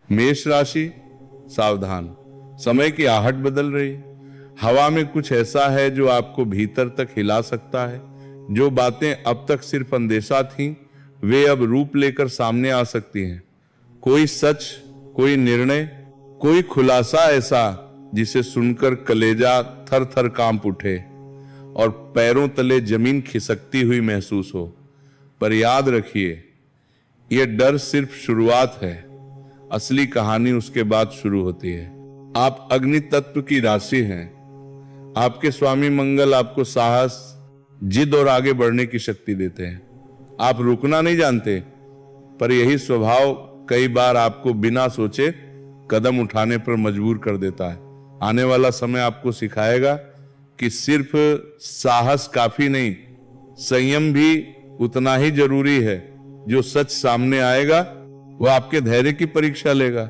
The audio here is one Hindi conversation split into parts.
मेष राशि, सावधान, समय की आहट बदल रही है। हवा में कुछ ऐसा है जो आपको भीतर तक हिला सकता है। जो बातें अब तक सिर्फ अंदेशा थीं, वे अब रूप लेकर सामने आ सकती हैं। कोई सच, कोई निर्णय, कोई खुलासा ऐसा जिसे सुनकर कलेजा थर थर कांप उठे और पैरों तले जमीन खिसकती हुई महसूस हो। पर याद रखिए, यह डर सिर्फ शुरुआत है। असली कहानी उसके बाद शुरू होती है। आप अग्नि तत्व की राशि हैं। आपके स्वामी मंगल आपको साहस, जिद और आगे बढ़ने की शक्ति देते हैं। आप रुकना नहीं जानते, पर यही स्वभाव कई बार आपको बिना सोचे कदम उठाने पर मजबूर कर देता है। आने वाला समय आपको सिखाएगा कि सिर्फ साहस काफी नहीं, संयम भी उतना ही जरूरी है। जो सच सामने आएगा वह आपके धैर्य की परीक्षा लेगा।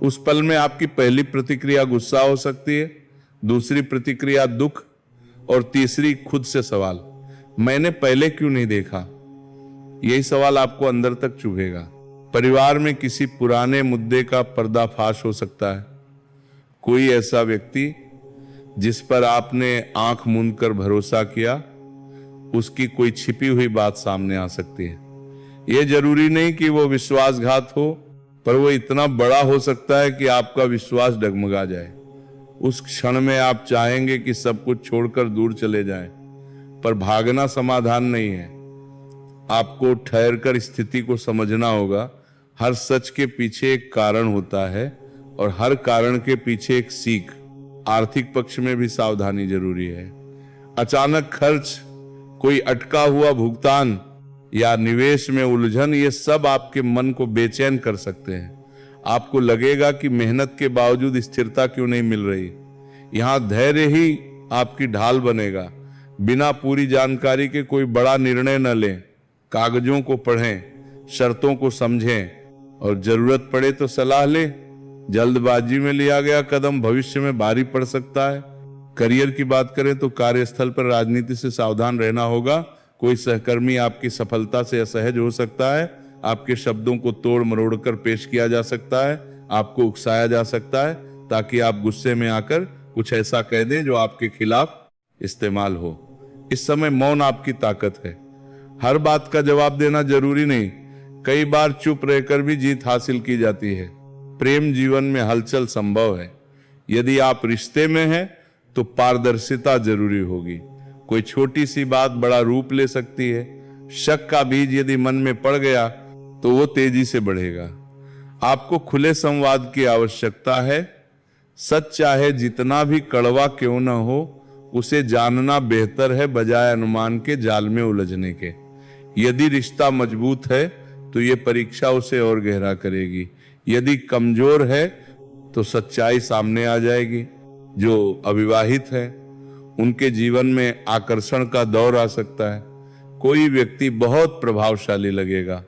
उस पल में आपकी पहली प्रतिक्रिया गुस्सा हो सकती है, दूसरी प्रतिक्रिया दुख और तीसरी खुद से सवाल, मैंने पहले क्यों नहीं देखा। यही सवाल आपको अंदर तक चुभेगा। परिवार में किसी पुराने मुद्दे का पर्दाफाश हो सकता है। कोई ऐसा व्यक्ति जिस पर आपने आंख मूंद कर भरोसा किया, उसकी कोई छिपी हुई बात सामने आ सकती है। यह जरूरी नहीं कि वो विश्वासघात हो, पर वो इतना बड़ा हो सकता है कि आपका विश्वास डगमगा जाए। उस क्षण में आप चाहेंगे कि सब कुछ छोड़कर दूर चले जाएं, पर भागना समाधान नहीं है। आपको ठहरकर स्थिति को समझना होगा। हर सच के पीछे एक कारण होता है और हर कारण के पीछे एक सीख। आर्थिक पक्ष में भी सावधानी जरूरी है। अचानक खर्च, कोई अटका हुआ भुगतान या निवेश में उलझन, ये सब आपके मन को बेचैन कर सकते हैं। आपको लगेगा कि मेहनत के बावजूद स्थिरता क्यों नहीं मिल रही। यहां धैर्य ही आपकी ढाल बनेगा। बिना पूरी जानकारी के कोई बड़ा निर्णय न लें। कागजों को पढ़ें, शर्तों को समझें और जरूरत पड़े तो सलाह लें। जल्दबाजी में लिया गया कदम भविष्य में भारी पड़ सकता है। करियर की बात करें तो कार्यस्थल पर राजनीति से सावधान रहना होगा। कोई सहकर्मी आपकी सफलता से असहज हो सकता है। आपके शब्दों को तोड़ मरोड़ कर पेश किया जा सकता है। आपको उकसाया जा सकता है ताकि आप गुस्से में आकर कुछ ऐसा कह दें जो आपके खिलाफ इस्तेमाल हो। इस समय मौन आपकी ताकत है। हर बात का जवाब देना जरूरी नहीं। कई बार चुप रहकर भी जीत हासिल की जाती है। प्रेम जीवन में हलचल संभव है। यदि आप रिश्ते में हैं तो पारदर्शिता जरूरी होगी। कोई छोटी सी बात बड़ा रूप ले सकती है। शक का बीज यदि मन में पड़ गया तो वो तेजी से बढ़ेगा। आपको खुले संवाद की आवश्यकता है। सच चाहे जितना भी कड़वा क्यों न हो, उसे जानना बेहतर है बजाय अनुमान के जाल में उलझने के। यदि रिश्ता मजबूत है तो ये परीक्षा उसे और गहरा करेगी। यदि कमजोर है तो सच्चाई सामने आ जाएगी। जो अविवाहित है उनके जीवन में आकर्षण का दौर आ सकता है। कोई व्यक्ति बहुत प्रभावशाली लगेगा,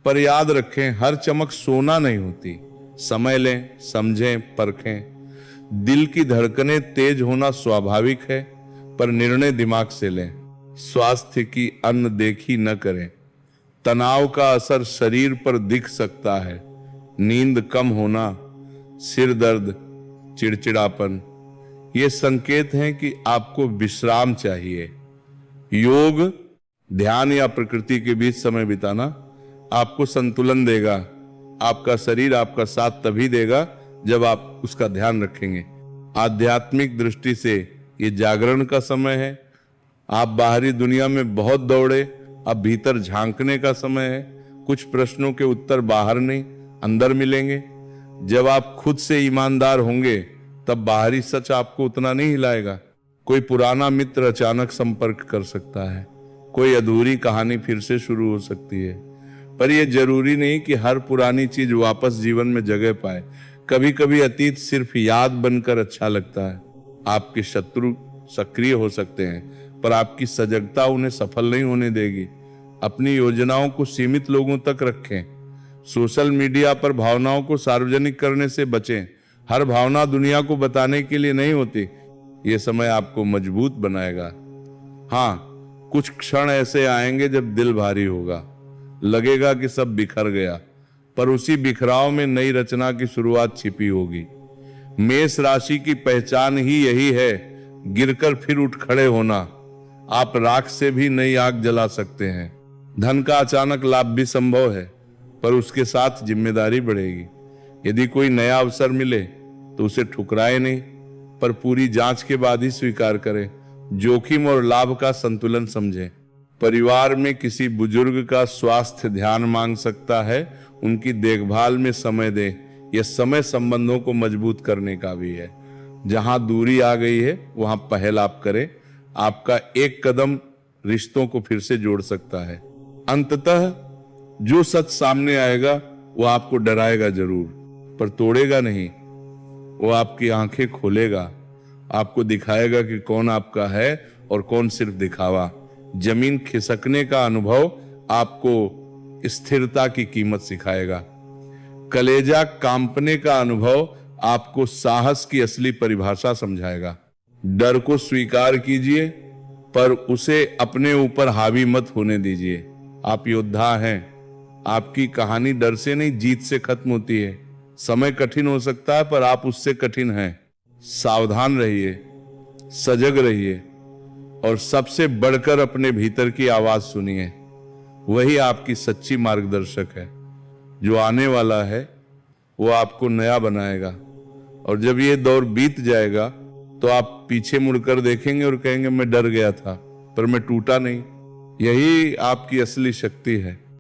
पर याद रखें, हर चमक सोना नहीं होती। समय लें, समझें, परखें। दिल की धड़कनें तेज होना स्वाभाविक है, पर निर्णय दिमाग से लें। स्वास्थ्य की अनदेखी न करें। तनाव का असर शरीर पर दिख सकता है। नींद कम होना, सिर दर्द, चिड़चिड़ापन, ये संकेत हैं कि आपको विश्राम चाहिए। योग, ध्यान या प्रकृति के बीच समय बिताना आपको संतुलन देगा। आपका शरीर आपका साथ तभी देगा जब आप उसका ध्यान रखेंगे। आध्यात्मिक दृष्टि से ये जागरण का समय है। आप बाहरी दुनिया में बहुत दौड़े, अब भीतर झांकने का समय है। कुछ प्रश्नों के उत्तर बाहर नहीं, अंदर मिलेंगे। जब आप खुद से ईमानदार होंगे तब बाहरी सच आपको उतना नहीं हिलाएगा। कोई पुराना मित्र अचानक संपर्क कर सकता है। कोई अधूरी कहानी फिर से शुरू हो सकती है। पर यह जरूरी नहीं कि हर पुरानी चीज वापस जीवन में जगह पाए। कभी कभी अतीत सिर्फ याद बनकर अच्छा लगता है। आपके शत्रु सक्रिय हो सकते हैं, पर आपकी सजगता उन्हें सफल नहीं होने देगी। अपनी योजनाओं को सीमित लोगों तक रखें। सोशल मीडिया पर भावनाओं को सार्वजनिक करने से बचें। हर भावना दुनिया को बताने के लिए नहीं होती। यह समय आपको मजबूत बनाएगा। हाँ, कुछ क्षण ऐसे आएंगे जब दिल भारी होगा, लगेगा कि सब बिखर गया, पर उसी बिखराव में नई रचना की शुरुआत छिपी होगी। मेष राशि की पहचान ही यही है, गिरकर फिर उठ खड़े होना। आप राख से भी नई आग जला सकते हैं। धन का अचानक लाभ भी संभव है, पर उसके साथ जिम्मेदारी बढ़ेगी। यदि कोई नया अवसर मिले तो उसे ठुकराए नहीं, पर पूरी जांच के बाद ही स्वीकार करें। जोखिम और लाभ का संतुलन समझें। परिवार में किसी बुजुर्ग का स्वास्थ्य ध्यान मांग सकता है, उनकी देखभाल में समय दें। यह समय संबंधों को मजबूत करने का भी है। जहां दूरी आ गई है वहां पहल आप करें। आपका एक कदम रिश्तों को फिर से जोड़ सकता है। अंततः जो सच सामने आएगा वो आपको डराएगा जरूर, पर तोड़ेगा नहीं। वो आपकी आंखें खोलेगा, आपको दिखाएगा कि कौन आपका है और कौन सिर्फ दिखावा। जमीन खिसकने का अनुभव आपको स्थिरता की कीमत सिखाएगा। कलेजा कांपने का अनुभव आपको साहस की असली परिभाषा समझाएगा। डर को स्वीकार कीजिए, पर उसे अपने ऊपर हावी मत होने दीजिए। आप योद्धा हैं। आपकी कहानी डर से नहीं, जीत से खत्म होती है। समय कठिन हो सकता है, पर आप उससे कठिन हैं। सावधान रहिए, सजग रहिए और सबसे बढ़कर अपने भीतर की आवाज सुनिए। वही आपकी सच्ची मार्गदर्शक है। जो आने वाला है वो आपको नया बनाएगा, और जब ये दौर बीत जाएगा तो आप पीछे मुड़कर देखेंगे और कहेंगे मैं डर गया था पर मैं टूटा नहीं। यही आपकी असली शक्ति है।